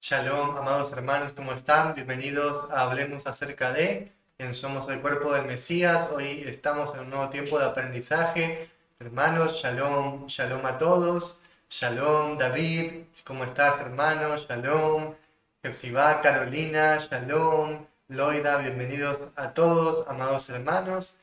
Shalom, amados hermanos, ¿cómo están? Bienvenidos a Hablemos acerca de, en Somos el Cuerpo del Mesías. Hoy estamos en un nuevo tiempo de aprendizaje. Hermanos, shalom, shalom a todos. Shalom, David, ¿cómo estás, hermano? Shalom, Jefsibá, Carolina, shalom, Loida, bienvenidos a todos, amados hermanos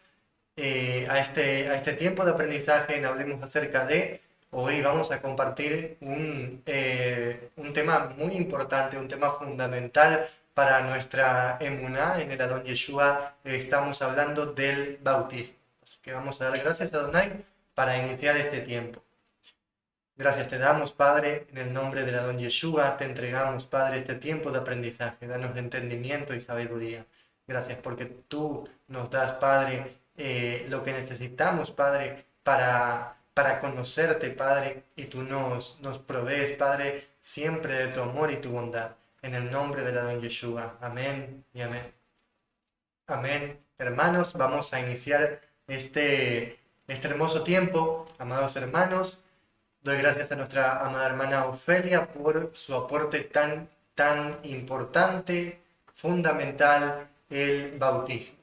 a este tiempo de aprendizaje en Hablemos acerca de. Hoy vamos a compartir un tema muy importante, un tema fundamental para nuestra emuná en el Adón Yeshua. Estamos hablando del bautismo. Así que vamos a dar gracias a Adonai para iniciar este tiempo. Gracias te damos, Padre, en el nombre del Adón Yeshua. Te entregamos, Padre, este tiempo de aprendizaje. Danos entendimiento y sabiduría. Gracias porque tú nos das, Padre, lo que necesitamos, Padre, para conocerte, Padre, y tú nos provees, Padre, siempre de tu amor y tu bondad. En el nombre del Adón Yeshua. Amén y amén. Amén. Hermanos, vamos a iniciar este hermoso tiempo, amados hermanos. Doy gracias a nuestra amada hermana Ofelia por su aporte tan importante, fundamental, el bautismo.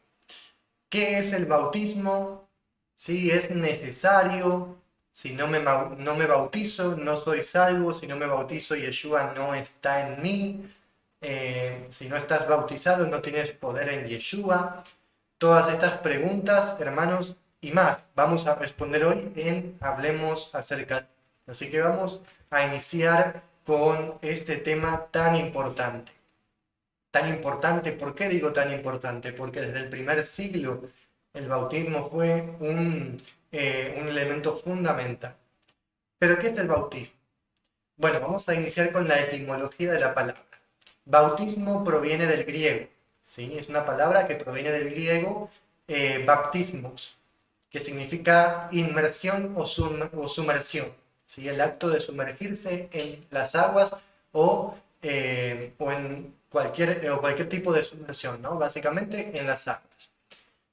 ¿Qué es el bautismo? Si es necesario, si no me bautizo, no soy salvo, si no me bautizo, Yeshua no está en mí. Si no estás bautizado, no tienes poder en Yeshua. Todas estas preguntas, hermanos, y más, vamos a responder hoy en Hablemos acerca. Así que vamos a iniciar con este tema tan importante. Tan importante, ¿por qué digo tan importante? Porque desde el primer siglo el bautismo fue un elemento fundamental. ¿Pero qué es el bautismo? Bueno, vamos a iniciar con la etimología de la palabra. Bautismo proviene del griego, ¿sí? Es una palabra que proviene del griego baptismos, que significa inmersión o sumersión, ¿sí? El acto de sumergirse en las aguas o en cualquier tipo de sumersión, ¿no? Básicamente en las aguas,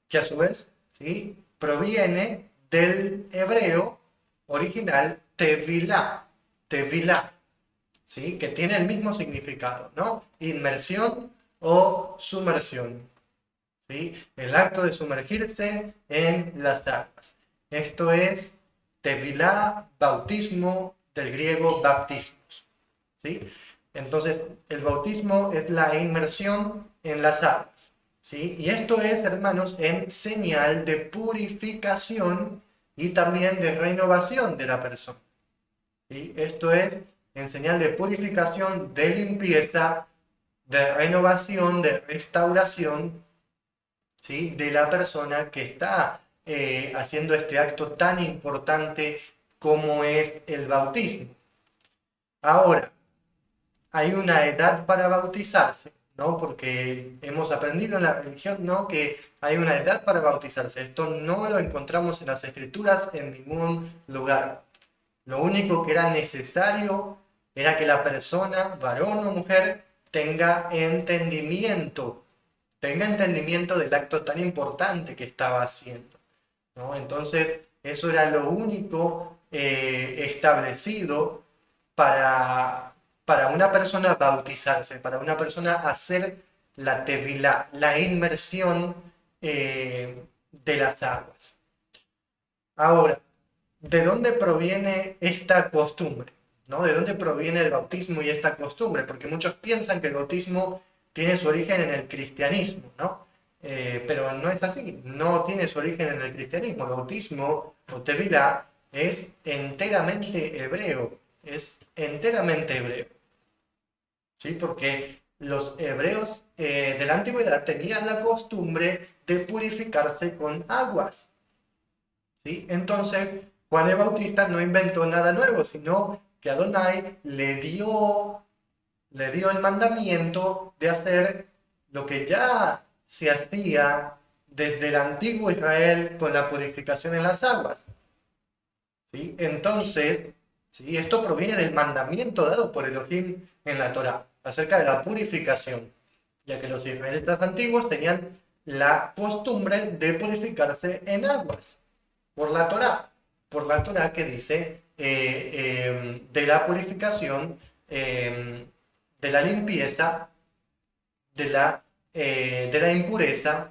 que a su vez, ¿sí?, proviene del hebreo original tevilá, tevilá, ¿sí?, que tiene el mismo significado, ¿no? Inmersión o sumersión, ¿sí? El acto de sumergirse en las aguas. Esto es tevilá, bautismo, del griego baptismos, ¿sí? Entonces, el bautismo es la inmersión en las aguas, ¿sí? Y esto es, hermanos, en señal de purificación y también de renovación de la persona, ¿sí? Esto es en señal de purificación, de limpieza, de renovación, de restauración, ¿sí?, de la persona que está haciendo este acto tan importante como es el bautismo. Ahora, hay una edad para bautizarse, ¿no? Porque hemos aprendido en la religión, ¿no?, que hay una edad para bautizarse. Esto no lo encontramos en las escrituras en ningún lugar. Lo único que era necesario era que la persona, varón o mujer, tenga entendimiento del acto tan importante que estaba haciendo, ¿no? Entonces, eso era lo único establecido para, para una persona bautizarse, para una persona hacer la tevilá, la inmersión de las aguas. Ahora, ¿de dónde proviene esta costumbre? ¿No? ¿De dónde proviene el bautismo y esta costumbre? Porque muchos piensan que el bautismo tiene su origen en el cristianismo, ¿no? Pero no es así, no tiene su origen en el cristianismo. El bautismo o tevilá es enteramente hebreo, ¿sí? Porque los hebreos de la antigüedad tenían la costumbre de purificarse con aguas, ¿sí? Entonces, Juan el Bautista no inventó nada nuevo, sino que Adonai le dio el mandamiento de hacer lo que ya se hacía desde el antiguo Israel con la purificación en las aguas, ¿sí? Entonces, ¿sí?, esto proviene del mandamiento dado por Elohim en la Torá acerca de la purificación, ya que los israelitas antiguos tenían la costumbre de purificarse en aguas por la Torá que dice de la purificación de la limpieza, de la impureza.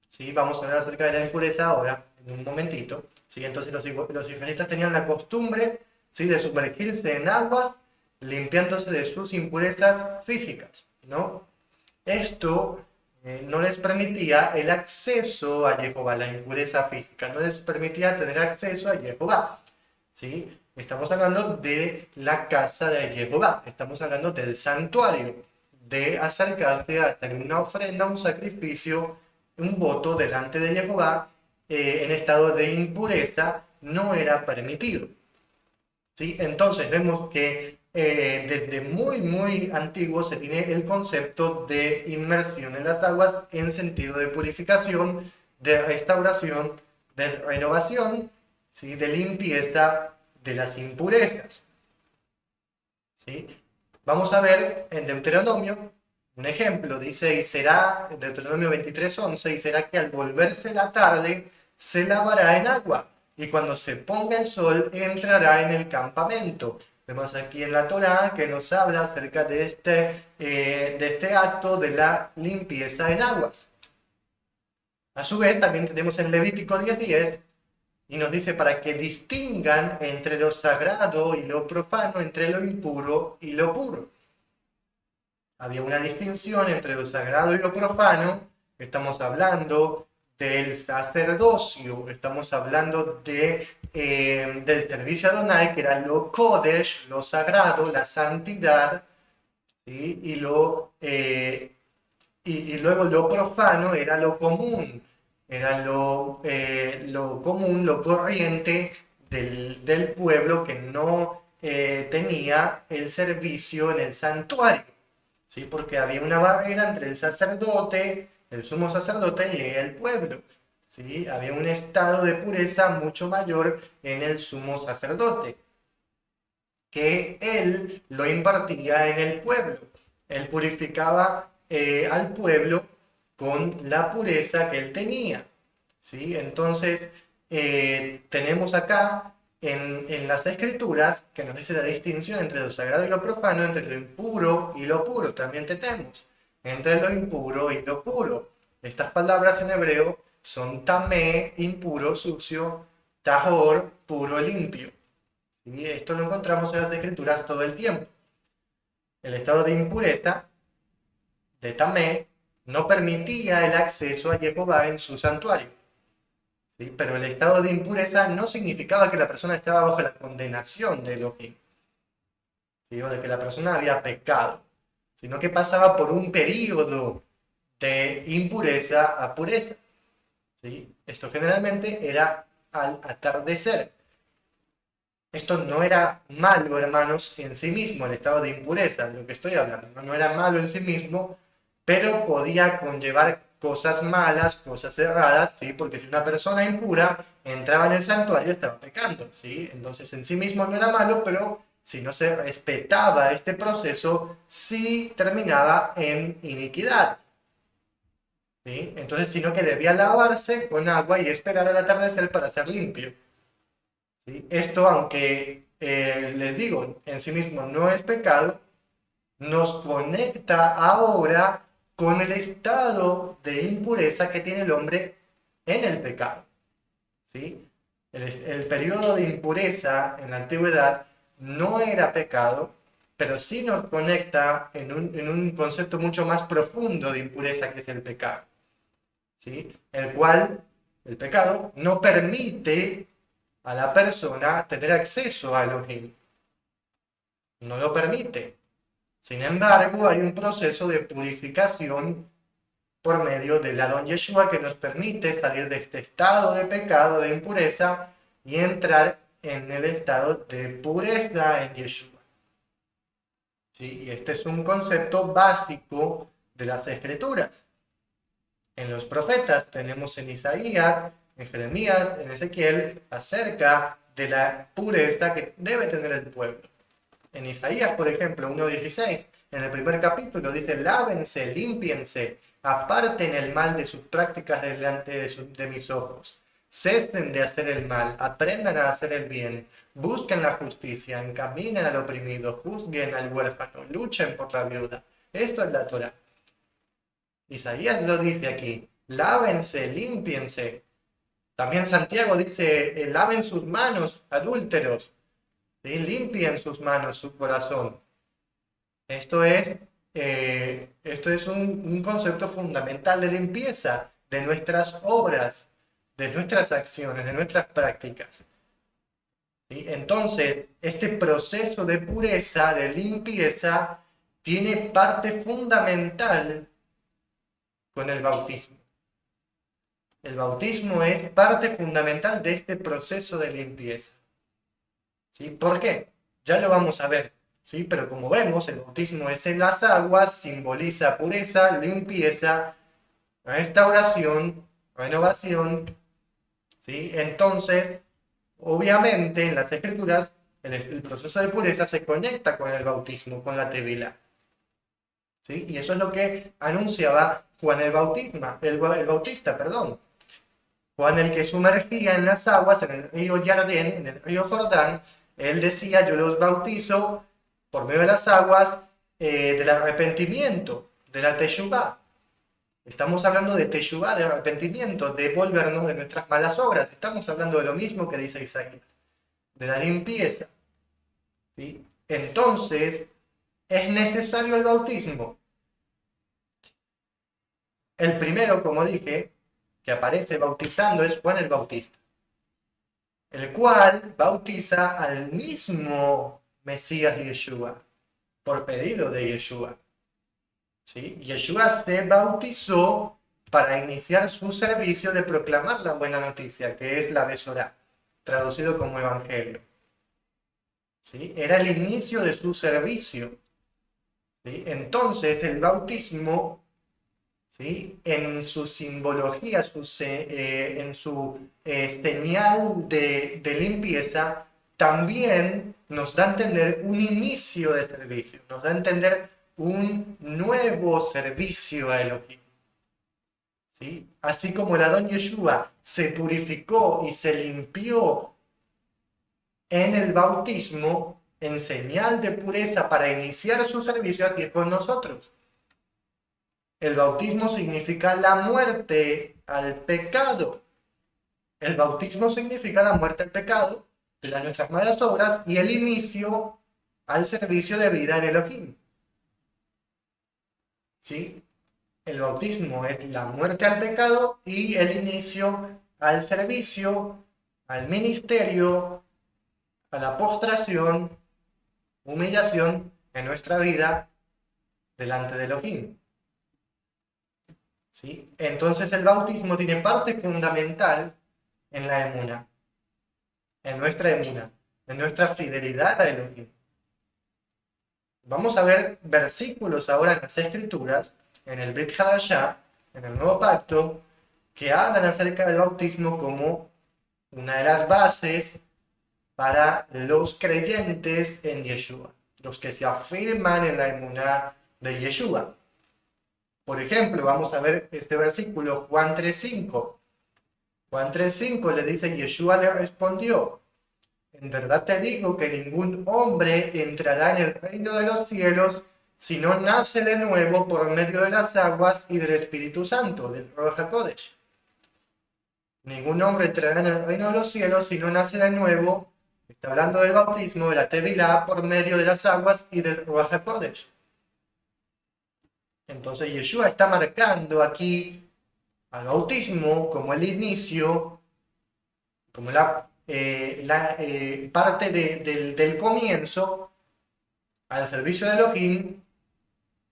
¿Sí? Vamos a hablar acerca de la impureza ahora, en un momentito. ¿Sí? Entonces los israelitas tenían la costumbre, ¿sí?, de sumergirse en aguas, limpiándose de sus impurezas físicas, ¿no? Esto no les permitía el acceso a Jehová, la impureza física, no les permitía tener acceso a Jehová. ¿Sí? Estamos hablando de la casa de Jehová, estamos hablando del santuario, de acercarse a hacer una ofrenda, un sacrificio, un voto delante de Jehová en estado de impureza no era permitido. ¿Sí? Entonces vemos que desde muy antiguo se tiene el concepto de inmersión en las aguas en sentido de purificación, de restauración, de renovación, ¿sí?, de limpieza de las impurezas. ¿Sí? Vamos a ver en Deuteronomio un ejemplo, dice, y será, en Deuteronomio 23:11, y será que al volverse la tarde se lavará en agua, y cuando se ponga el sol entrará en el campamento. Vemos aquí en la Torá que nos habla acerca de este acto de la limpieza en aguas. A su vez, también tenemos en Levítico 10:10, y nos dice para que distingan entre lo sagrado y lo profano, entre lo impuro y lo puro. Había una distinción entre lo sagrado y lo profano. Estamos hablando del sacerdocio, estamos hablando del servicio a Adonai, que era lo Kodesh, lo sagrado, la santidad, ¿sí? Y luego lo profano era lo común, era lo común, lo corriente del pueblo que no tenía el servicio en el santuario. ¿Sí? Porque había una barrera entre el sacerdote, el sumo sacerdote y el pueblo. ¿Sí? Había un estado de pureza mucho mayor en el sumo sacerdote, que él lo impartía en el pueblo. Él purificaba al pueblo con la pureza que él tenía. ¿Sí? Entonces, tenemos acá en las escrituras que nos dice la distinción entre lo sagrado y lo profano, entre lo impuro y lo puro. También tenemos entre lo impuro y lo puro. Estas palabras en hebreo son tamé, impuro, sucio, tahor, puro, limpio. ¿Sí? Esto lo encontramos en las escrituras todo el tiempo. El estado de impureza, de tamé, no permitía el acceso a Jehová en su santuario. ¿Sí? Pero el estado de impureza no significaba que la persona estaba bajo la condenación de Elohim, ¿sí?, o de que la persona había pecado, sino que pasaba por un periodo de impureza a pureza. ¿Sí? Esto generalmente era al atardecer. Esto no era malo, hermanos, en sí mismo, el estado de impureza, de lo que estoy hablando, no era malo en sí mismo, pero podía conllevar cosas malas, cosas erradas, ¿sí? Porque si una persona impura entraba en el santuario, estaba pecando, ¿sí? Entonces en sí mismo no era malo, pero si no se respetaba este proceso, sí terminaba en iniquidad, ¿sí? Entonces, sino que debía lavarse con agua y esperar al atardecer para ser limpio. ¿Sí? Esto, aunque les digo, en sí mismo no es pecado, nos conecta ahora con el estado de impureza que tiene el hombre en el pecado. ¿Sí? El periodo de impureza en la antigüedad no era pecado, pero sí nos conecta en un concepto mucho más profundo de impureza que es el pecado. ¿Sí? El cual, el pecado, no permite a la persona tener acceso a Elohim. No lo permite. Sin embargo, hay un proceso de purificación por medio del Adón Yeshua que nos permite salir de este estado de pecado, de impureza, y entrar en el estado de pureza en Yeshua. ¿Sí? Y este es un concepto básico de las Escrituras. En los profetas tenemos en Isaías, en Jeremías, en Ezequiel, acerca de la pureza que debe tener el pueblo. En Isaías, por ejemplo, 1:16, en el primer capítulo dice, lávense, límpiense, aparten el mal de sus prácticas delante de mis ojos. cesen de hacer el mal, aprendan a hacer el bien, busquen la justicia, encaminen al oprimido, juzguen al huérfano, luchen por la viuda. Esto es la Torá. Isaías lo dice aquí, lávense, límpiense. También Santiago dice, laven sus manos, adúlteros, ¿sí? Limpien sus manos, su corazón. Esto es, un concepto fundamental de limpieza de nuestras obras, de nuestras acciones, de nuestras prácticas. ¿Sí? Entonces, este proceso de pureza, de limpieza, tiene parte fundamental con el bautismo. El bautismo es parte fundamental de este proceso de limpieza. ¿Sí? ¿Por qué? Ya lo vamos a ver. ¿Sí? Pero como vemos, el bautismo es en las aguas, simboliza pureza, limpieza, restauración, renovación. ¿Sí? Entonces, obviamente, en las Escrituras, el proceso de pureza se conecta con el bautismo, con la tevilá. ¿Sí? Y eso es lo que anunciaba Juan el Bautista, perdón. Juan el que sumergía en las aguas, en el río Jardín, en el río Jordán, él decía, yo los bautizo por medio de las aguas del arrepentimiento, de la teshuvá. Estamos hablando de teshuvá, de arrepentimiento, de volvernos de nuestras malas obras. Estamos hablando de lo mismo que dice Isaías, de la limpieza. ¿Sí? Entonces, ¿es necesario el bautismo? El primero, como dije, que aparece bautizando es Juan el Bautista, el cual bautiza al mismo Mesías Yeshua, por pedido de Yeshua. ¿Sí? Yeshua se bautizó para iniciar su servicio de proclamar la buena noticia, que es la Besorá, traducido como Evangelio. ¿Sí? Era el inicio de su servicio. ¿Sí? Entonces, el bautismo, ¿sí? En su simbología, en su señal de limpieza, también nos da a entender un inicio de servicio, nos da a entender un nuevo servicio a Elohim. ¿Sí? Así como el Adón Yeshua se purificó y se limpió en el bautismo, en señal de pureza para iniciar su servicio, así es con nosotros. El bautismo significa la muerte al pecado. El bautismo significa la muerte al pecado, de nuestras malas obras y el inicio al servicio de vida en Elohim. ¿Sí? El bautismo es la muerte al pecado y el inicio al servicio, al ministerio, a la postración, humillación en nuestra vida delante de Elohim. ¿Sí? Entonces el bautismo tiene parte fundamental en la emuna, en nuestra emuna, en nuestra fidelidad a Elohim. Vamos a ver versículos ahora en las Escrituras, en el Brit Hadashah, en el Nuevo Pacto, que hablan acerca del bautismo como una de las bases para los creyentes en Yeshua, los que se afirman en la emuná de Yeshua. Por ejemplo, vamos a ver este versículo, Juan 3:5. Juan 3:5 le dice, Yeshua le respondió, en verdad te digo que ningún hombre entrará en el reino de los cielos si no nace de nuevo por medio de las aguas y del Espíritu Santo, del Ruach HaKodesh. Ningún hombre entrará en el reino de los cielos si no nace de nuevo, está hablando del bautismo, de la Tevilá, por medio de las aguas y del Ruach HaKodesh. Entonces Yeshua está marcando aquí al bautismo como el inicio, como la parte del comienzo al servicio de Elohim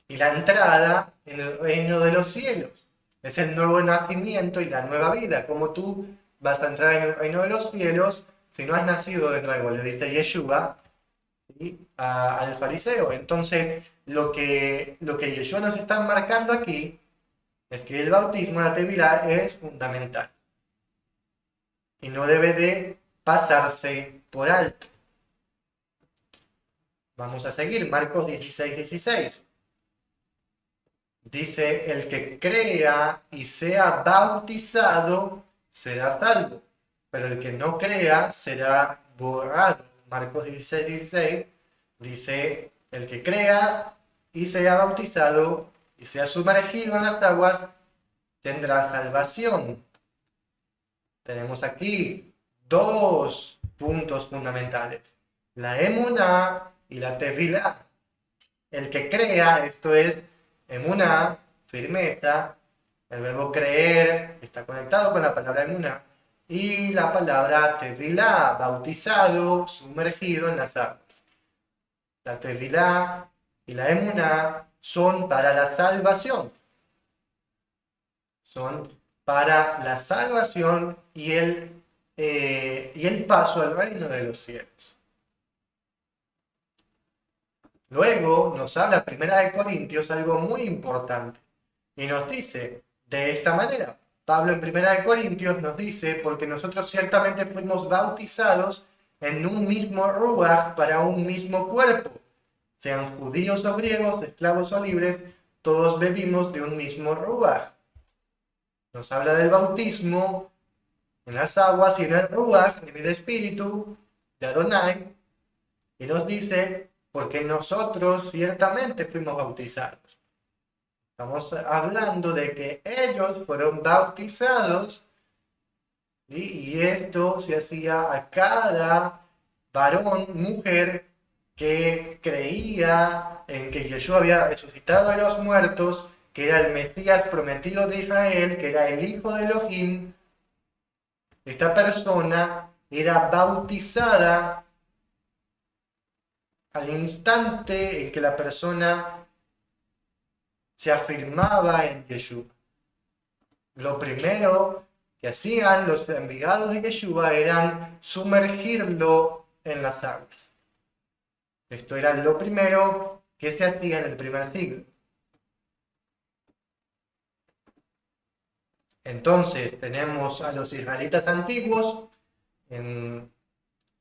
y la entrada en el reino de los cielos. Es el nuevo nacimiento y la nueva vida. Como tú vas a entrar en el reino de los cielos si no has nacido de nuevo, le dice Yeshua, ¿sí? Al fariseo. Entonces, lo que Yeshua nos está marcando aquí es que el bautismo, la tevilá, es fundamental. Y no debe de pasarse por alto. Vamos a seguir, Marcos 16:16. Dice, el que crea y sea bautizado será salvo. pero el que no crea será borrado. Marcos 16, 16 dice, el que crea y sea bautizado y sea sumergido en las aguas, tendrá salvación. Tenemos aquí dos puntos fundamentales, la emuná y la tevilá. El que crea, esto es emuná, firmeza, el verbo creer está conectado con la palabra emuná, y la palabra tevilá, bautizado, sumergido en las aguas. La tevilá y la emuná son para la salvación. Son para la salvación y el paso al reino de los cielos. Luego nos habla Primera de Corintios algo muy importante y nos dice de esta manera. Pablo en Primera de Corintios nos dice, porque nosotros ciertamente fuimos bautizados en un mismo ruach para un mismo cuerpo, sean judíos o griegos, esclavos o libres, todos bebimos de un mismo ruach. Nos habla del bautismo en las aguas y en el ruach, en el espíritu de Adonai, y nos dice, porque nosotros ciertamente fuimos bautizados. Estamos hablando de que ellos fueron bautizados, ¿sí? Y esto se hacía a cada varón, mujer, que creía en que Yeshua había resucitado de los muertos, que era el Mesías prometido de Israel, que era el Hijo de Elohim. Esta persona era bautizada al instante en que la persona se afirmaba en Yeshua. Lo primero que hacían los enviados de Yeshua eran sumergirlo en las aguas. Esto era lo primero que se hacía en el primer siglo. Entonces tenemos a los israelitas antiguos en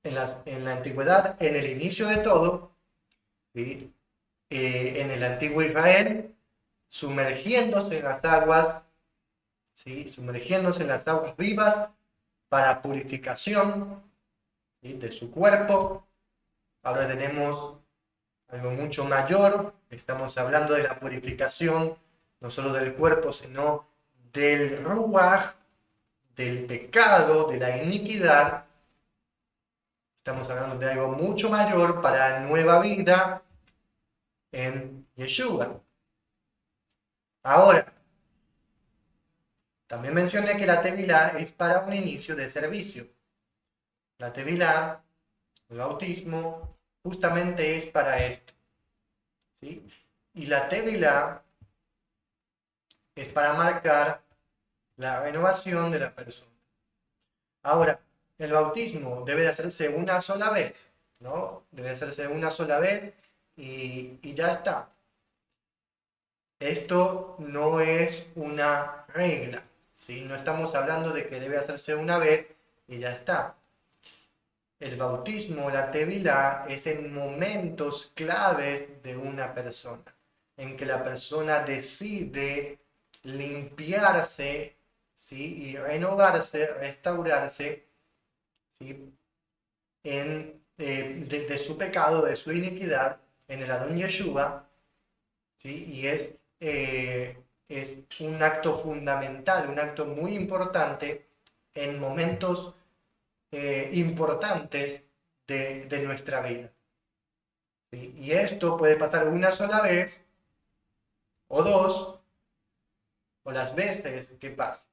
la antigüedad, en el inicio de todo, ¿sí? En el antiguo Israel, sumergiéndose en las aguas, ¿sí? Sumergiéndose en las aguas vivas para purificación, ¿sí? De su cuerpo. Ahora tenemos algo mucho mayor, estamos hablando de la purificación no solo del cuerpo, sino del ruach, del pecado, de la iniquidad. Estamos hablando de algo mucho mayor para nueva vida en Yeshua. Ahora, también mencioné que la tevilá es para un inicio de servicio. La tevilá, el bautismo, justamente es para esto, ¿sí? Y la tevilá es para marcar la renovación de la persona. Ahora, el bautismo debe de hacerse una sola vez, ¿no? Debe hacerse una sola vez y ya está. Esto no es una regla, ¿sí? No estamos hablando de que debe hacerse una vez y ya está. El bautismo, la tevilá, es en momentos claves de una persona, en que la persona decide limpiarse, ¿sí? Y renovarse, restaurarse, ¿sí? De su pecado, de su iniquidad, en el Adón Yeshua, ¿sí? Y es un acto fundamental, un acto muy importante en momentos importantes de nuestra vida, ¿sí? Y esto puede pasar una sola vez, o dos, o las veces que pase,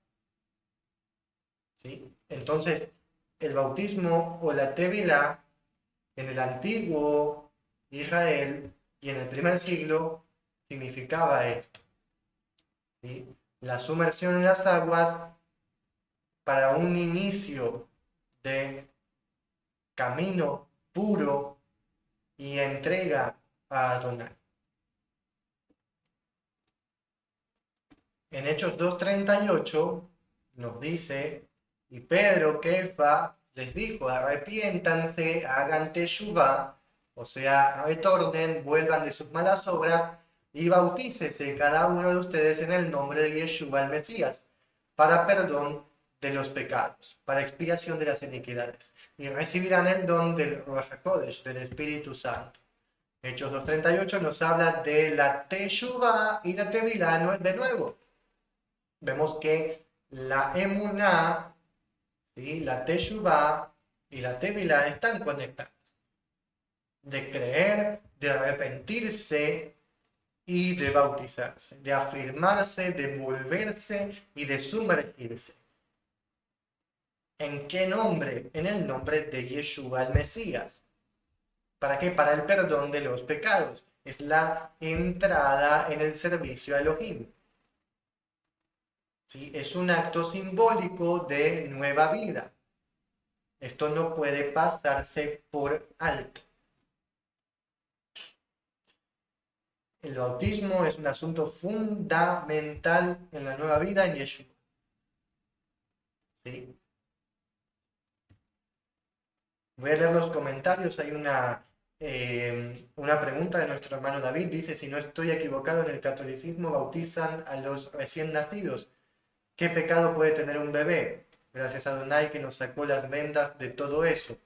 ¿sí? Entonces, el bautismo o la tevilá en el antiguo Israel y en el primer siglo significaba esto, ¿sí? La sumersión en las aguas para un inicio de camino puro y entrega a Adonai. En Hechos 2:38 nos dice, y Pedro, Kefa, les dijo, arrepiéntanse, hagan teshuvá, o sea, retornen, vuelvan de sus malas obras y bautícese cada uno de ustedes en el nombre de Yeshua el Mesías, para perdón de los pecados, para expiación de las iniquidades, y recibirán el don del Ruach HaKodesh, del Espíritu Santo. Hechos 2:38 nos habla de la Teshuvah y la Tevilá de nuevo. Vemos que la Emuná, ¿sí?, la Teshuvah y la Tevilá están conectadas. De creer, de arrepentirse y de bautizarse, de afirmarse, de volverse y de sumergirse. ¿En qué nombre? En el nombre de Yeshua el Mesías. ¿Para qué? Para el perdón de los pecados. Es la entrada en el servicio a Elohim. ¿Sí? Es un acto simbólico de nueva vida. Esto no puede pasarse por alto. El bautismo es un asunto fundamental en la nueva vida en Yeshua. ¿Sí? Voy a leer los comentarios. Hay una pregunta de nuestro hermano David. Dice, si no estoy equivocado, en el catolicismo bautizan a los recién nacidos. ¿Qué pecado puede tener un bebé? Gracias a Adonai que nos sacó las vendas de todo eso.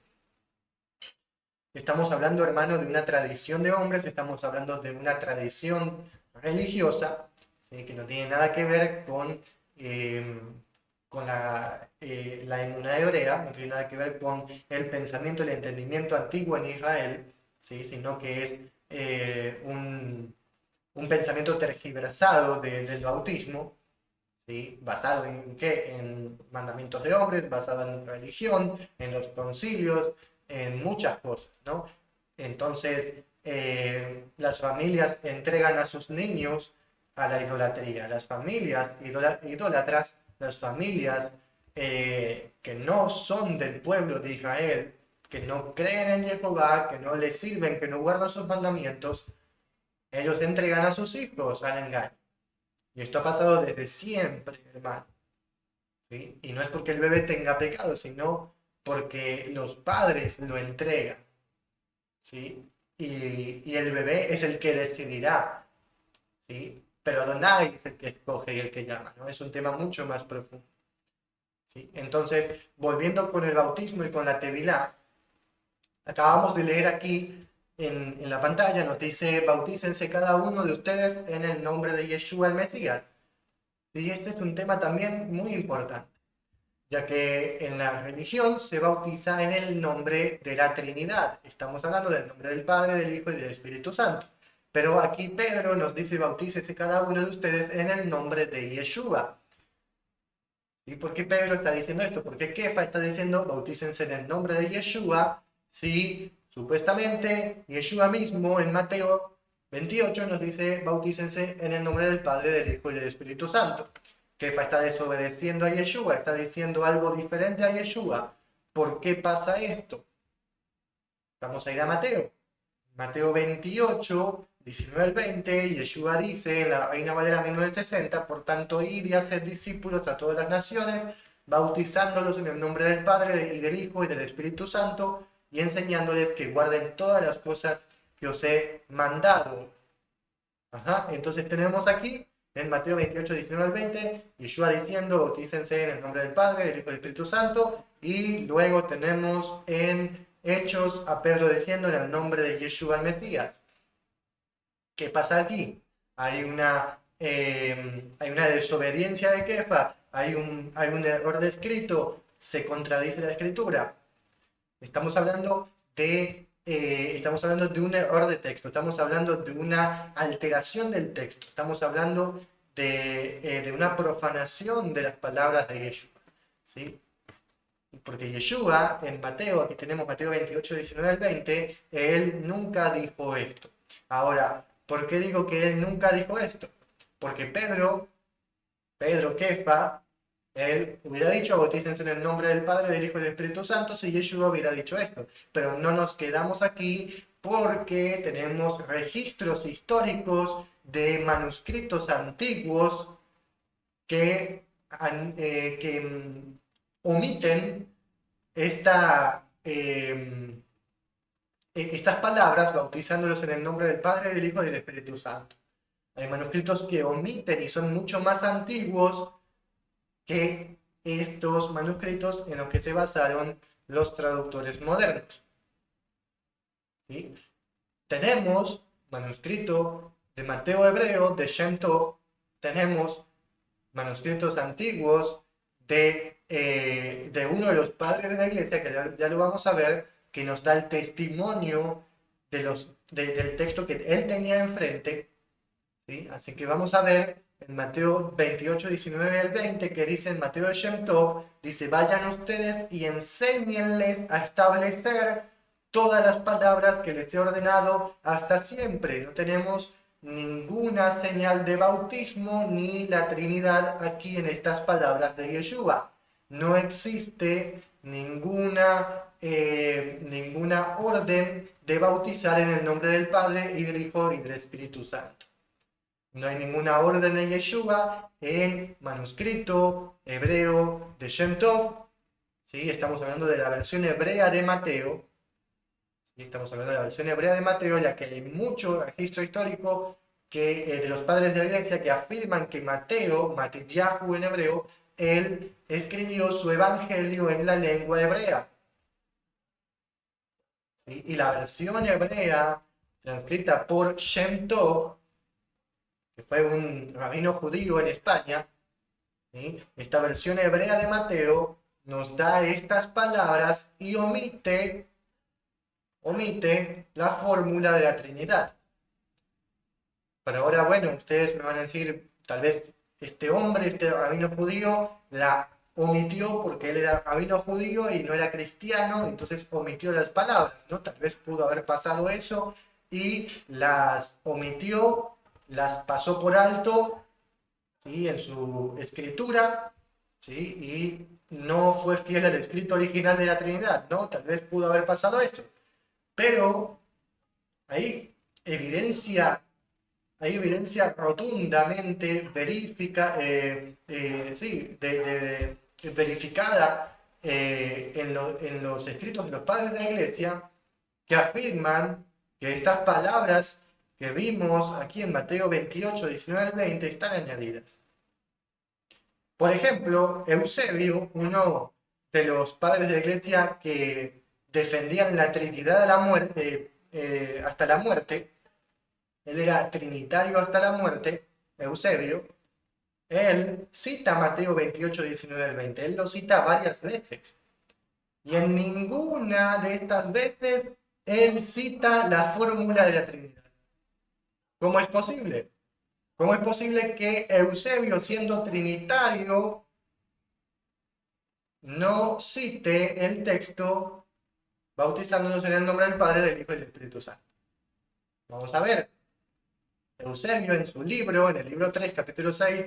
Estamos hablando, hermano, de una tradición de hombres, estamos hablando de una tradición religiosa, ¿sí?, que no tiene nada que ver con la emuná hebrea, no tiene nada que ver con el pensamiento, el entendimiento antiguo en Israel, ¿sí?, sino que es un pensamiento tergiversado del bautismo, ¿sí?, basado en qué, en mandamientos de hombres, basado en religión, en los concilios, en muchas cosas, ¿no? Entonces, las familias entregan a sus niños a la idolatría. Las familias idólatras, las familias que no son del pueblo de Israel, que no creen en Jehová, que no le sirven, que no guardan sus mandamientos, ellos entregan a sus hijos al engaño. Y esto ha pasado desde siempre, hermano. ¿Sí? Y no es porque el bebé tenga pecado, sino porque los padres lo entregan. ¿Sí? Y el bebé es el que decidirá. ¿Sí? Pero Adonai es el que escoge y el que llama, ¿no? Es un tema mucho más profundo. ¿Sí? Entonces, volviendo con el bautismo y con la tevilá, acabamos de leer aquí en la pantalla, nos dice, bautícense cada uno de ustedes en el nombre de Yeshua el Mesías. Y este es un tema también muy importante, ya que en la religión se bautiza en el nombre de la Trinidad. Estamos hablando del nombre del Padre, del Hijo y del Espíritu Santo. Pero aquí Pedro nos dice, bautícese cada uno de ustedes en el nombre de Yeshua. ¿Y por qué Pedro está diciendo esto? Porque Kefa está diciendo, bautícense en el nombre de Yeshua, si supuestamente Yeshua mismo en Mateo 28 nos dice, bautícense en el nombre del Padre, del Hijo y del Espíritu Santo. Kefa está desobedeciendo a Yeshua, está diciendo algo diferente a Yeshua. ¿Por qué pasa esto? Vamos a ir a Mateo. Mateo 28, 19 al 20, Yeshua dice en la Reina Valera 1960, por tanto, id y haced discípulos a todas las naciones, bautizándolos en el nombre del Padre y del Hijo y del Espíritu Santo, y enseñándoles que guarden todas las cosas que os he mandado. Ajá. Entonces tenemos aquí, en Mateo 28, 19 al 20, Yeshua diciendo, bautícense en el nombre del Padre, del Hijo y del Espíritu Santo, y luego tenemos en Hechos a Pedro diciendo en el nombre de Yeshua el Mesías. ¿Qué pasa aquí? Hay una desobediencia de Kefa, hay un error de escrito, se contradice la escritura. Estamos hablando de un error de texto, estamos hablando de una alteración del texto, estamos hablando de una profanación de las palabras de Yeshua, ¿sí? Porque Yeshua, en Mateo, aquí tenemos Mateo 28, 19 al 20, él nunca dijo esto. Ahora, ¿por qué digo que él nunca dijo esto? Porque Pedro Kefa, él hubiera dicho, bautícense en el nombre del Padre, del Hijo y del Espíritu Santo, si Yeshua hubiera dicho esto. Pero no nos quedamos aquí porque tenemos registros históricos de manuscritos antiguos que omiten estas palabras, bautizándolos en el nombre del Padre, del Hijo y del Espíritu Santo. Hay manuscritos que omiten y son mucho más antiguos que estos manuscritos en los que se basaron los traductores modernos. ¿Sí? Tenemos manuscrito de Mateo Hebreo, de Shem Tov, tenemos manuscritos antiguos de uno de los padres de la iglesia, que ya lo vamos a ver, que nos da el testimonio del texto que él tenía enfrente. ¿Sí? Así que vamos a ver en Mateo 28, 19 al 20, que dice en Mateo de Shem Tov, dice, vayan ustedes y enséñenles a establecer todas las palabras que les he ordenado hasta siempre. No tenemos ninguna señal de bautismo ni la Trinidad aquí en estas palabras de Yeshua. No existe ninguna orden de bautizar en el nombre del Padre y del Hijo y del Espíritu Santo. No hay ninguna orden de Yeshua en manuscrito hebreo de Shem Tov. ¿Sí? Estamos hablando de la versión hebrea de Mateo. ¿Sí? Estamos hablando de la versión hebrea de Mateo, ya que hay mucho registro histórico de los padres de la iglesia que afirman que Matilyahu en hebreo, él escribió su evangelio en la lengua hebrea. ¿Sí? Y la versión hebrea transcrita por Shem Tov, que fue un rabino judío en España, ¿sí? Esta versión hebrea de Mateo nos da estas palabras y omite la fórmula de la Trinidad. Pero ahora, bueno, ustedes me van a decir, tal vez este hombre, este rabino judío, la omitió porque él era rabino judío y no era cristiano, entonces omitió las palabras, ¿no? Tal vez pudo haber pasado eso y las omitió, las pasó por alto, ¿sí? En su escritura, ¿sí? Y no fue fiel al escrito original de la Trinidad, ¿no? Tal vez pudo haber pasado eso. Pero hay evidencia rotundamente verificada en los escritos de los padres de la iglesia, que afirman que estas palabras que vimos aquí en Mateo 28, 19 al 20 están añadidas. Por ejemplo, Eusebio, uno de los padres de la iglesia que defendían la Trinidad de la muerte, hasta la muerte, él era trinitario hasta la muerte, Eusebio, él cita Mateo 28, 19 al 20, él lo cita varias veces. Y en ninguna de estas veces él cita la fórmula de la Trinidad. ¿Cómo es posible? ¿Cómo es posible que Eusebio, siendo trinitario, no cite el texto bautizándonos en el nombre del Padre, del Hijo y del Espíritu Santo? Vamos a ver. Eusebio en su libro, en el libro 3, capítulo 6,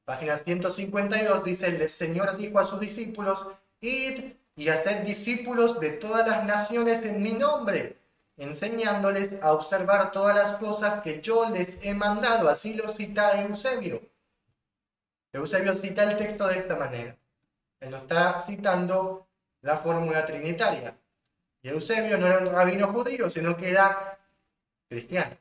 página 152, dice, el Señor dijo a sus discípulos, id y haced discípulos de todas las naciones en mi nombre, enseñándoles a observar todas las cosas que yo les he mandado. Así lo cita Eusebio. Eusebio cita el texto de esta manera. Él no está citando la fórmula trinitaria. Y Eusebio no era un rabino judío, sino que era cristiano.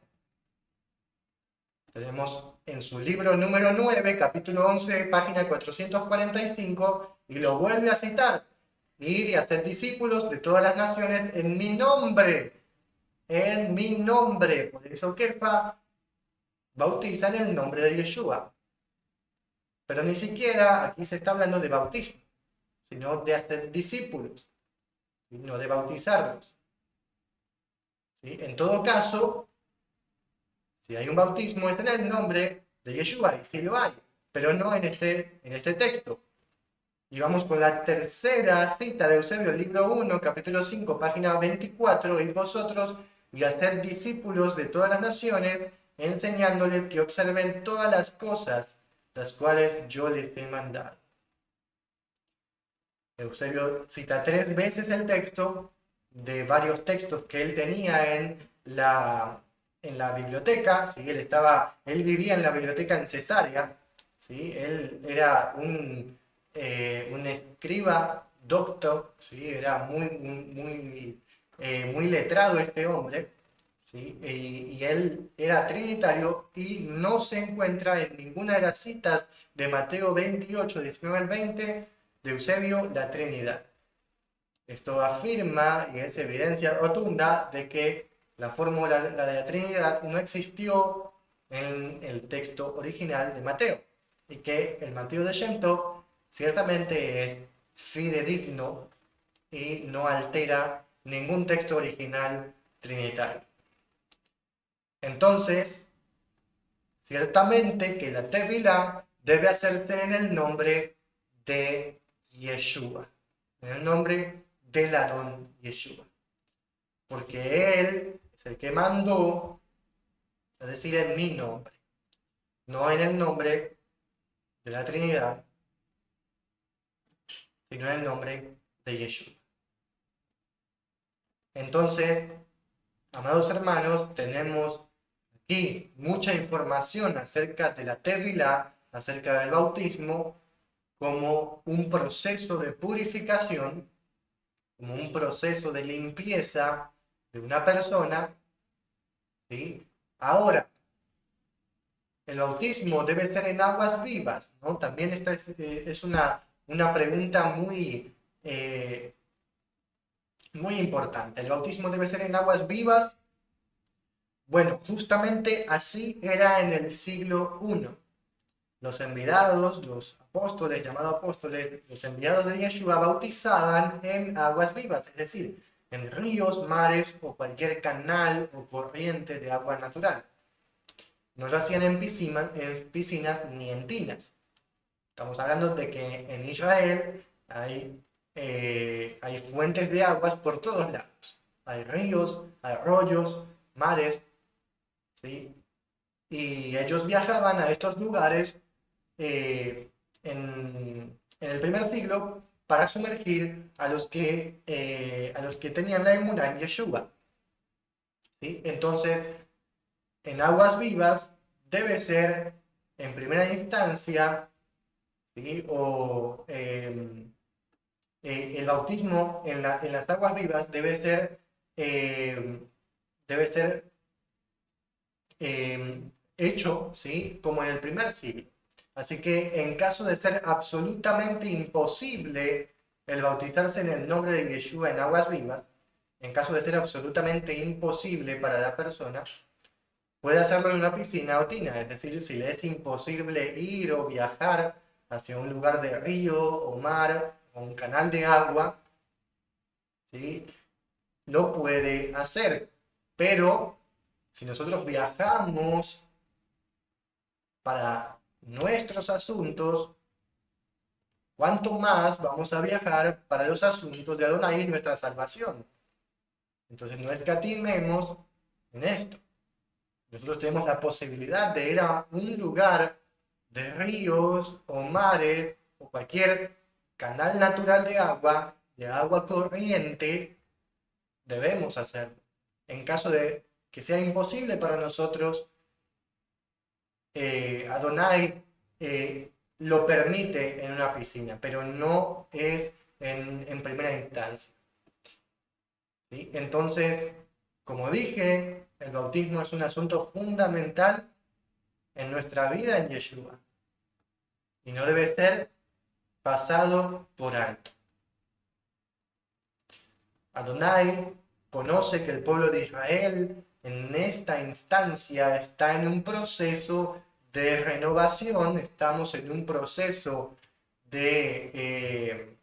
Tenemos en su libro número 9, capítulo 11, página 445, y lo vuelve a citar. Ir y hacer discípulos de todas las naciones en mi nombre. En mi nombre. Por eso Kefa bautiza en el nombre de Yeshua. Pero ni siquiera aquí se está hablando de bautismo, sino de hacer discípulos, no de bautizarlos. ¿Sí? En todo caso, si hay un bautismo es en el nombre de Yeshua, y sí lo hay, pero no en este texto. Y vamos con la tercera cita de Eusebio, libro 1, capítulo 5, página 24, y vosotros y hacer discípulos de todas las naciones, enseñándoles que observen todas las cosas las cuales yo les he mandado. Eusebio cita 3 veces el texto de varios textos que él tenía en la biblioteca, ¿sí? Él vivía en la biblioteca en Cesarea, ¿sí? Él era un escriba docto, ¿sí? Era muy letrado este hombre, ¿sí? Y él era trinitario y no se encuentra en ninguna de las citas de Mateo 28, 19 al 20, de Eusebio, la Trinidad. Esto afirma y es evidencia rotunda de que la fórmula la de la Trinidad no existió en el texto original de Mateo y que el Mateo de Shem Tov ciertamente es fidedigno y no altera ningún texto original trinitario. Entonces, ciertamente que la Tevilá debe hacerse en el nombre de Yeshua, en el nombre del Adón Yeshua, porque Él es el que mandó, es decir, en mi nombre, no en el nombre de la Trinidad, sino en el nombre de Yeshua. Entonces, amados hermanos, tenemos aquí mucha información acerca de la Tevilá, acerca del bautismo, como un proceso de purificación, como un proceso de limpieza de una persona, ¿sí? Ahora, el bautismo debe ser en aguas vivas, ¿no? También esta es una pregunta eh, muy importante. ¿El bautismo debe ser en aguas vivas? Bueno, justamente así era en el siglo I. Los enviados, los apóstoles, llamados apóstoles, los enviados de Yeshua bautizaban en aguas vivas, es decir, en ríos, mares o cualquier canal o corriente de agua natural. No lo hacían en piscinas ni en tinas. Estamos hablando de que en Israel hay fuentes de aguas por todos lados. Hay ríos, arroyos, mares, ¿sí? Y ellos viajaban a estos lugares en el primer siglo para sumergir a los que tenían la emuná en Yeshua, ¿sí? Entonces, en aguas vivas debe ser en primera instancia, ¿sí? El bautismo en las aguas vivas eh, debe ser hecho, ¿sí? Como en el primer siglo. Así que en caso de ser absolutamente imposible el bautizarse en el nombre de Yeshua en aguas vivas, en caso de ser absolutamente imposible para la persona, puede hacerlo en una piscina o tina, es decir, si le es imposible ir o viajar hacia un lugar de río o mar o un canal de agua, ¿sí? Lo puede hacer. Pero si nosotros viajamos para nuestros asuntos, ¿cuánto más vamos a viajar para los asuntos de Adonai y nuestra salvación? Entonces no escatimemos en esto. Nosotros tenemos la posibilidad de ir a un lugar de ríos o mares o cualquier canal natural de agua corriente, debemos hacerlo. En caso de que sea imposible para nosotros, Adonai lo permite en una piscina, pero no es en primera instancia, ¿sí? Entonces, como dije, el bautismo es un asunto fundamental en nuestra vida en Yeshua y no debe ser pasado por alto. Adonai conoce que el pueblo de Israel en esta instancia está en un proceso de renovación, estamos en un proceso de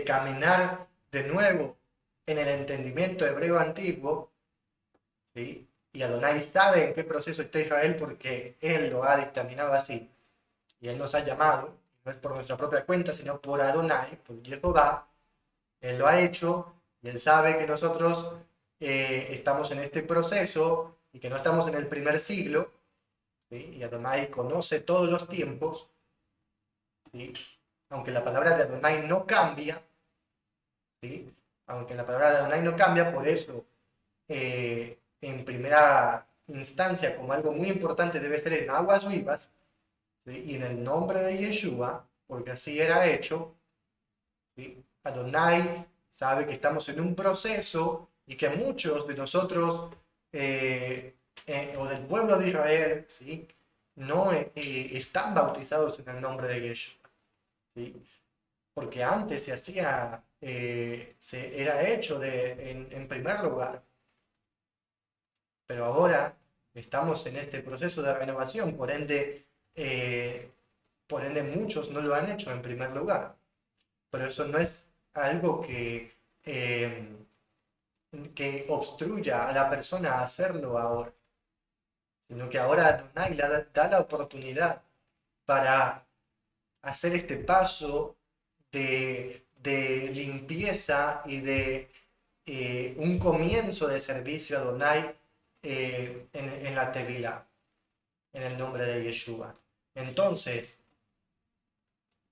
caminar de nuevo en el entendimiento hebreo antiguo, ¿sí? Y Adonai sabe en qué proceso está Israel porque Él lo ha dictaminado así, y Él nos ha llamado, no es por nuestra propia cuenta, sino por Adonai, por Jehová. Él lo ha hecho y Él sabe que nosotros estamos en este proceso y que no estamos en el primer siglo, ¿sí? Y Adonai conoce todos los tiempos, ¿sí? Aunque la palabra de Adonai no cambia, ¿sí? Aunque la palabra de Adonai no cambia, por eso en primera instancia, como algo muy importante, debe ser en aguas vivas, ¿sí? Y en el nombre de Yeshua, porque así era hecho, ¿sí? Adonai sabe que estamos en un proceso y que muchos de nosotros o del pueblo de Israel, ¿sí? No están bautizados en el nombre de Yeshua. ¿sí? Porque antes se hacía, era hecho en primer lugar, pero ahora estamos en este proceso de renovación, por ende muchos no lo han hecho en primer lugar, pero eso no es algo eh, que obstruya a la persona a hacerlo ahora, sino que ahora Adonai le da la oportunidad para hacer este paso de limpieza y de un comienzo de servicio a Adonai en la Tevilá, en el nombre de Yeshua. Entonces,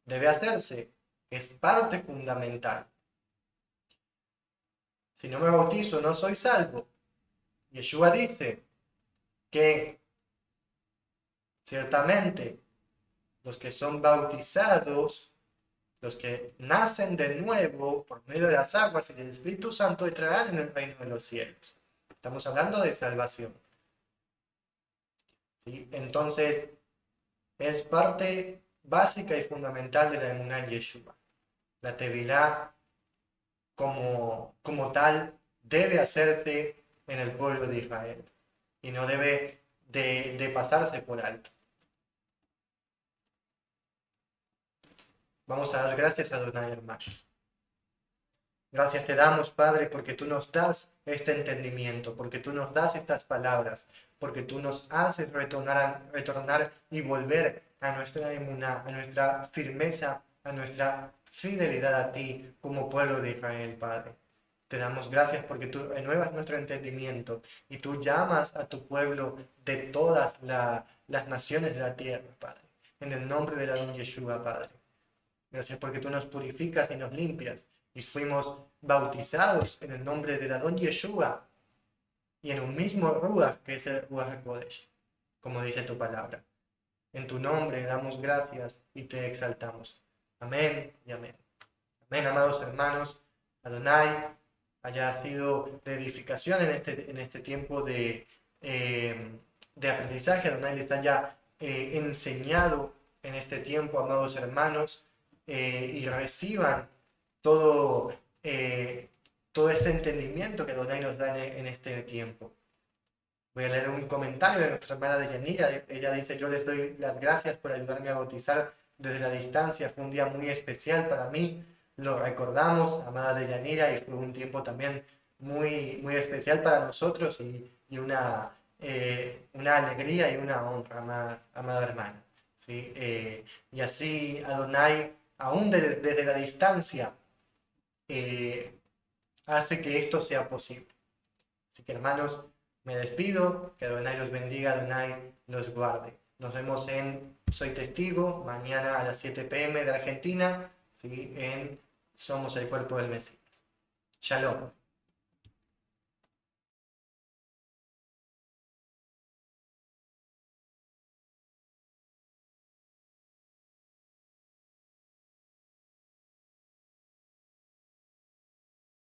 debe hacerse, es parte fundamental. Si no me bautizo, no soy salvo. Yeshua dice que ciertamente los que son bautizados, los que nacen de nuevo por medio de las aguas y del Espíritu Santo, entrarán en el reino de los cielos. Estamos hablando de salvación. ¿Sí? Entonces, es parte básica y fundamental de la emuná en Yeshua. La Tevilá, como tal, debe hacerse en el pueblo de Israel y no debe de pasarse por alto. Vamos a dar gracias a Adonai, hermanos. Gracias te damos, Padre, porque tú nos das este entendimiento, porque tú nos das estas palabras, porque tú nos haces retornar y volver a nuestra emuná, a nuestra firmeza, a nuestra fidelidad a ti como pueblo de Israel, Padre. Te damos gracias porque tú renuevas nuestro entendimiento y tú llamas a tu pueblo de todas las naciones de la tierra, Padre. En el nombre de la don Yeshua, Padre. Gracias porque tú nos purificas y nos limpias y fuimos bautizados en el nombre de la don Yeshua y en un mismo Ruach que es el Ruach HaKodesh, como dice tu palabra. En tu nombre damos gracias y te exaltamos. Amén y amén. Amén, amados hermanos. Adonai haya sido de edificación en este tiempo de aprendizaje. Adonai les haya enseñado en este tiempo, amados hermanos, y reciban todo, todo este entendimiento que Adonai nos da en este tiempo. Voy a leer un comentario de nuestra hermana de Yanira. Ella dice: yo les doy las gracias por ayudarme a bautizar desde la distancia. Fue un día muy especial para mí. Lo recordamos, amada de Yanira, y fue un tiempo también muy especial para nosotros y una alegría y una honra, amada hermana. ¿Sí? Y así Adonai, aún desde la distancia, eh, hace que esto sea posible. Así que, hermanos, me despido, que Adonai los bendiga, Adonai los guarde. Nos vemos en Soy Testigo, mañana a las 7 p.m. de Argentina, ¿sí? En Somos el Cuerpo del Mesías. Shalom.